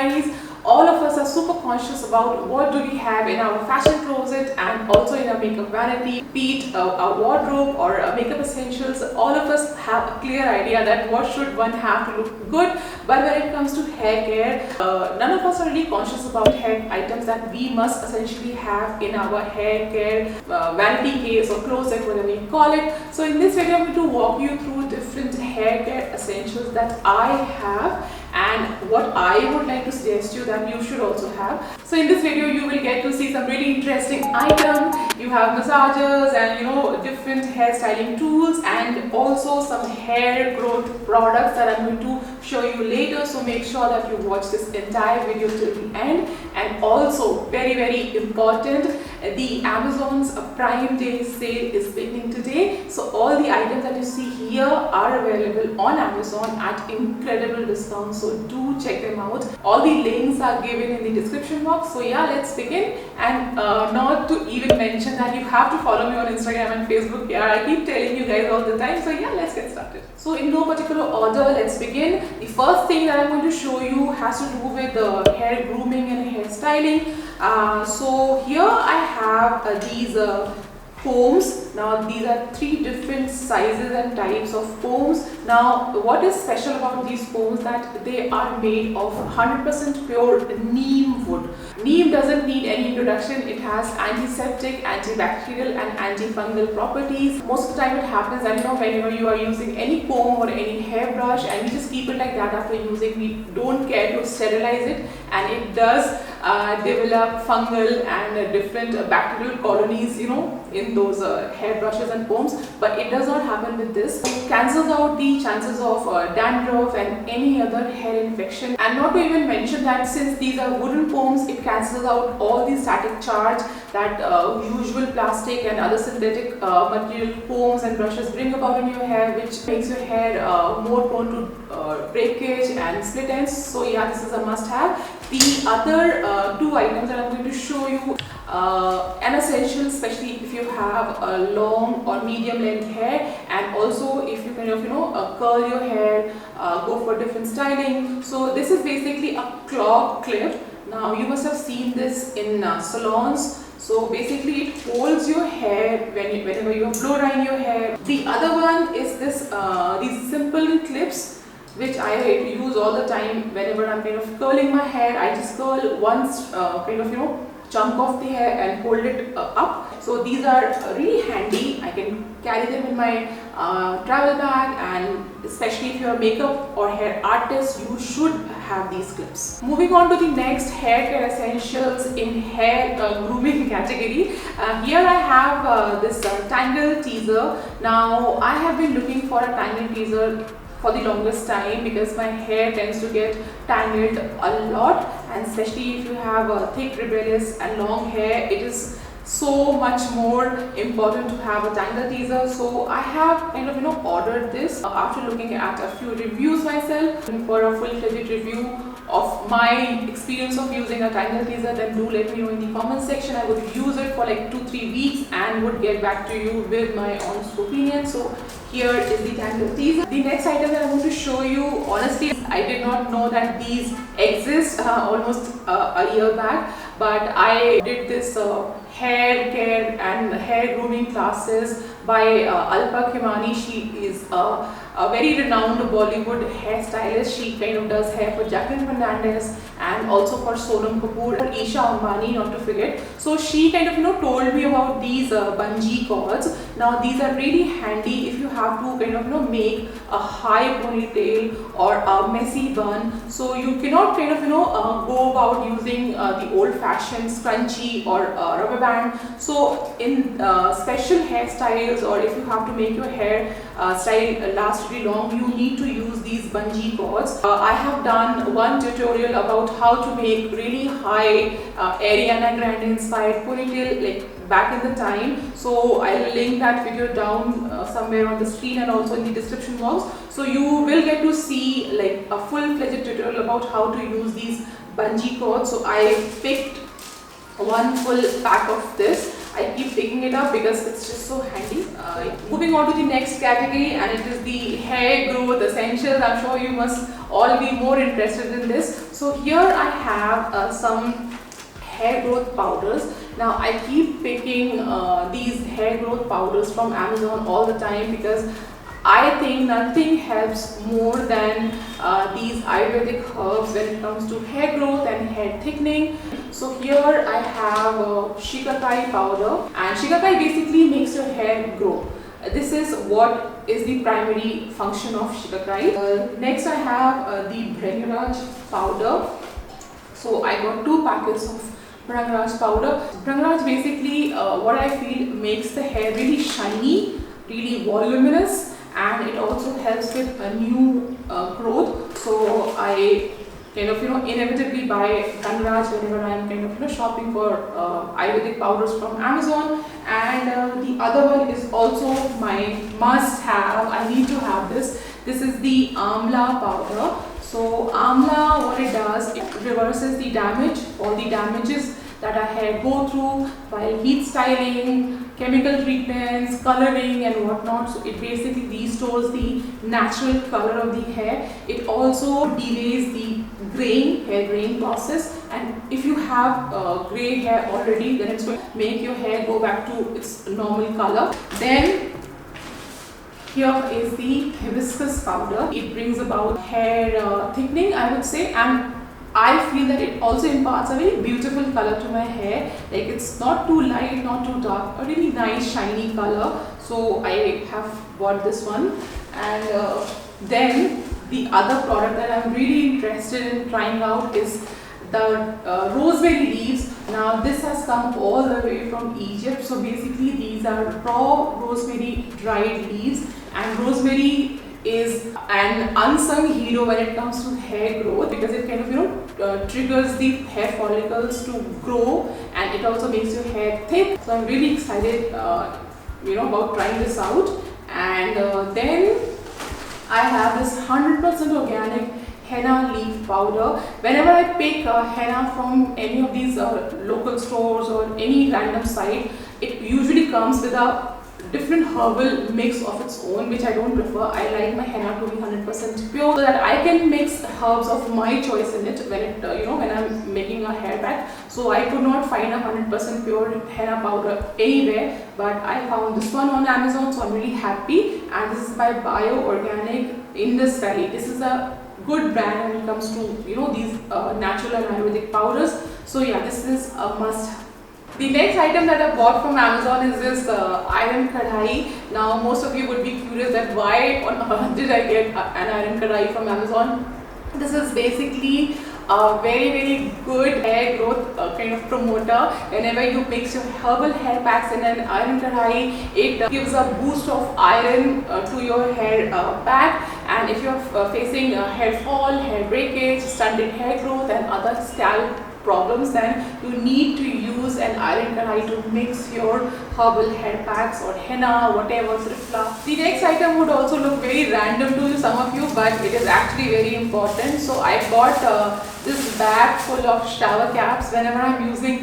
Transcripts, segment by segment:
Diaries, all of us are super conscious about what do we have in our fashion closet and also in our makeup vanity, be it our wardrobe or makeup essentials. All of us have a clear idea that what should one have to look good, but when it comes to hair care, none of us are really conscious about hair items that we must essentially have in our hair care vanity case or closet, whatever you call it. So in this video, I'm going to walk you through different hair care essentials that I have and what I would like to suggest you that you should also have. So in this video, you will get to see some really interesting items. You have massagers and different hairstyling tools and also some hair growth products that I'm going to show you later. So make sure that you watch this entire video till the end. And also very important, the Amazon's Prime Day sale is beginning today. So all the items that you see here are available on Amazon at incredible discounts. So do check them out. All the links are given in the description box. So yeah, let's begin. And not to even mention that you have to follow me on Instagram and Facebook. Yeah, I keep telling you guys all the time. So yeah, let's get started. So in no particular order, let's begin. The first thing that I'm going to show you has to do with the hair grooming and hair styling. So here I have these combs. Now these are 3 different sizes and types of combs. Now what is special about these combs that they are made of 100% pure neem wood. Neem doesn't need any introduction. It has antiseptic, antibacterial and antifungal properties. Most of the time it happens that whenever you are using any comb or any hairbrush and we just keep it like that after using, we don't care to sterilize it, and it does develop fungal and different bacterial colonies in those hairbrushes and combs, but it does not happen with this. It cancels out the chances of dandruff and any other hair infection. And not to even mention that since these are wooden combs, it cancels out all the static charge that usual plastic and other synthetic material combs and brushes bring about in your hair, which makes your hair more prone to breakage and split ends. So yeah, this is a must have. The other 2 items that I'm going to show you, an essential, especially if you have a long or medium length hair, and also if you kind of curl your hair, go for different styling. So this is basically a claw clip. Now you must have seen this in salons. So basically it holds your hair whenever you are blow drying your hair. The other one is this these simple clips, which I use all the time whenever I'm kind of curling my hair. I just curl once chunk of the hair and hold it up. So these are really handy. I can carry them in my travel bag, and especially if you're a makeup or hair artist, you should have these clips. Moving on to the next hair care essentials in hair grooming category. Here I have this tangle teaser. Now I have been looking for a tangle teaser for the longest time because my hair tends to get tangled a lot, and especially if you have thick, rebellious and long hair, it is so much more important to have a tangle teaser. So I have kind of ordered this after looking at a few reviews myself. For a full-fledged review of my experience of using a tangle teaser, then do let me know in the comment section. I would use it for like 2-3 weeks and would get back to you with my honest opinion. So here is the tangle teaser. The next item that I'm going to show you, honestly, I did not know that these exist almost a year back, but I did this hair care and hair grooming classes by Alpa Khimani. She is a very renowned Bollywood hairstylist. She kind of does hair for Jacqueline Fernandez and also for Sonam Kapoor, Isha Ambani, not to forget. So she kind of told me about these bungee cords. Now these are really handy if you have to kind of make a high ponytail or a messy bun. So you cannot kind of go about using the old-fashioned scrunchie or rubber band. So in special hairstyles, or if you have to make your hair style last really long, you need to use these bungee cords. I have done one tutorial about how to make really high Ariana Grande inspired ponytail like back in the time. So I'll link that video down somewhere on the screen and also in the description box. So you will get to see like a full-fledged tutorial about how to use these bungee cords. So I picked one full pack of this. I keep picking it up because it's just so handy. Moving on to the next category, and it is the hair growth essentials. I'm sure you must all be more interested in this. So here I have some hair growth powders. Now I keep picking these hair growth powders from Amazon all the time because I think nothing helps more than these Ayurvedic herbs when it comes to hair growth and hair thickening. So here I have shikakai powder, and shikakai basically makes your hair grow. This is what is the primary function of shikakai. Next I have the Bhringraj powder. So I got 2 packets of Bhringraj powder. Bhringraj basically what I feel makes the hair really shiny, really voluminous, and it also helps with a new growth. So I kind of inevitably buy Bhringraj whenever I am kind of shopping for Ayurvedic powders from Amazon. And the other one is also my must have. I need to have this. This is the Amla powder. So Amla, what it does, it reverses the damage, all the damages that our hair go through while heat styling, chemical treatments, coloring and whatnot. So it basically restores the natural color of the hair. It also delays the hair graying process, and if you have grey hair already, then it's going to make your hair go back to its normal color. Then here is the hibiscus powder. It brings about hair thickening, I would say, and I feel that it also imparts a very beautiful color to my hair. Like, it's not too light, not too dark, a really nice shiny color. So I have bought this one. And then the other product that I'm really interested in trying out is the rosemary leaves. Now this has come all the way from Egypt. So basically these are raw rosemary dried leaves, and rosemary is an unsung hero when it comes to hair growth because it kind of triggers the hair follicles to grow, and it also makes your hair thick. So I'm really excited about trying this out. And then I have this 100% organic henna leaf powder. Whenever I pick henna from any of these local stores or any random site, it usually comes with a different herbal mix of its own, which I don't prefer. I like my henna to be 100% pure so that I can mix herbs of my choice in it when I'm making a hair pack. So I could not find a 100% pure henna powder anywhere, but I found this one on Amazon, so I'm really happy. And this is by Bio Organic Indus Valley. This is a good brand when it comes to these natural and Ayurvedic powders. So yeah, this is a must. The next item that I bought from Amazon is this iron kadhai. Now most of you would be curious that why on earth did I get an iron kadhai from Amazon. This is basically a very good hair growth kind of promoter. Whenever you mix your herbal hair packs in an iron kadhai, it gives a boost of iron to your hair pack. And if you're facing hair fall, hair breakage, stunted hair growth and other scalp problems, then you need to use an iron kadhai to mix your herbal hair packs or henna, whatever, trifla. The next item would also look very random to some of you, but it is actually very important. So I bought this bag full of shower caps. Whenever I'm using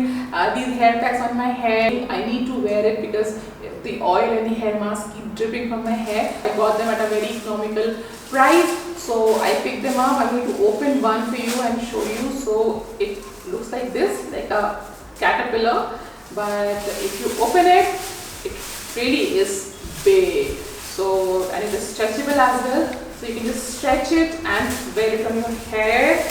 these hair packs on my hair, I need to wear it because the oil and the hair mask keep dripping from my hair. I got them at a very economical price, so I picked them up. I'm going to open one for you and show you. So it looks like this, like a caterpillar, but if you open it, it really is big. So, and it is stretchable as well, so you can just stretch it and wear it on your hair.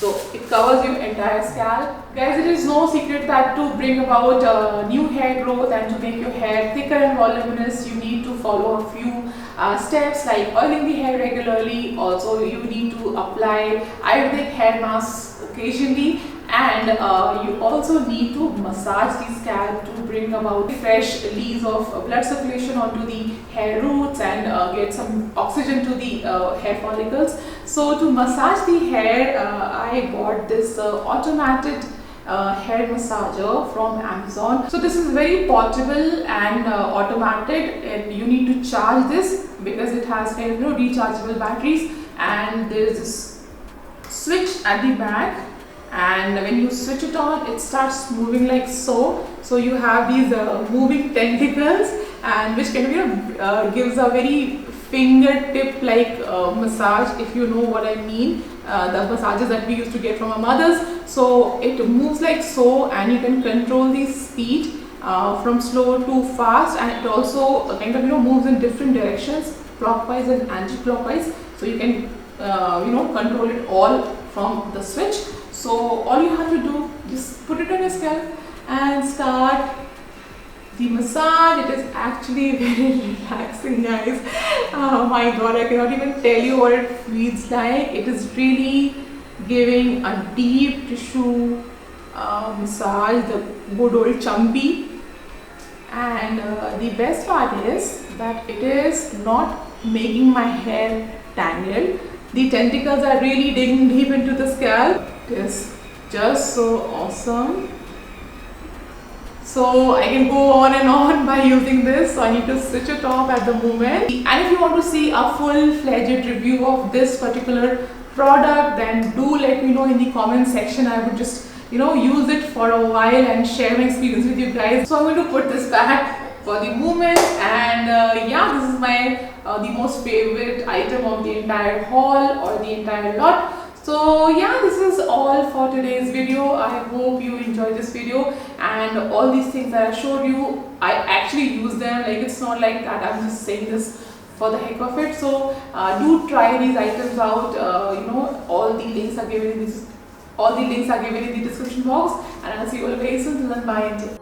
So it covers your entire scalp. Guys, it is no secret that to bring about new hair growth and to make your hair thicker and voluminous, you need to follow a few steps like oiling the hair regularly. Also, you need to apply Ayurvedic hair masks occasionally, and you also need to massage the scalp to bring about fresh release of blood circulation onto the hair roots and get some oxygen to the hair follicles. So to massage the hair, I bought this automated hair massager from Amazon. So this is very portable and automated, and you need to charge this because it has kind of rechargeable batteries, and there is this switch at the back, and when you switch it on, it starts moving like so. So you have these moving tentacles, and which kind of gives a very fingertip like massage, if you know what I mean. The massages that we used to get from our mothers. So it moves like so, and you can control the speed from slow to fast, and it also kind of moves in different directions, clockwise and anti-clockwise. So you can control it all from the switch. So all you have to do, just put it on your scalp and start the massage. It is actually very relaxing, guys. Oh my god, I cannot even tell you what it feels like. It is really giving a deep tissue massage, the good old chumpy. And the best part is that it is not making my hair tangled. The tentacles are really digging deep into the scalp. It is just so awesome. So I can go on and on by using this. So I need to switch it off at the moment. And if you want to see a full-fledged review of this particular product, then do let me know in the comment section. I would just use it for a while and share my experience with you guys. So I'm going to put this back for the moment, and yeah, this is my the most favorite item of the entire haul or the entire lot. So yeah, this is all for today's video. I hope you enjoyed this video, and all these things that I showed you, I actually use them. Like, it's not like that I'm just saying this for the heck of it. So do try these items out. All the links are given in the description box, and I'll see you all very soon. Till then, bye.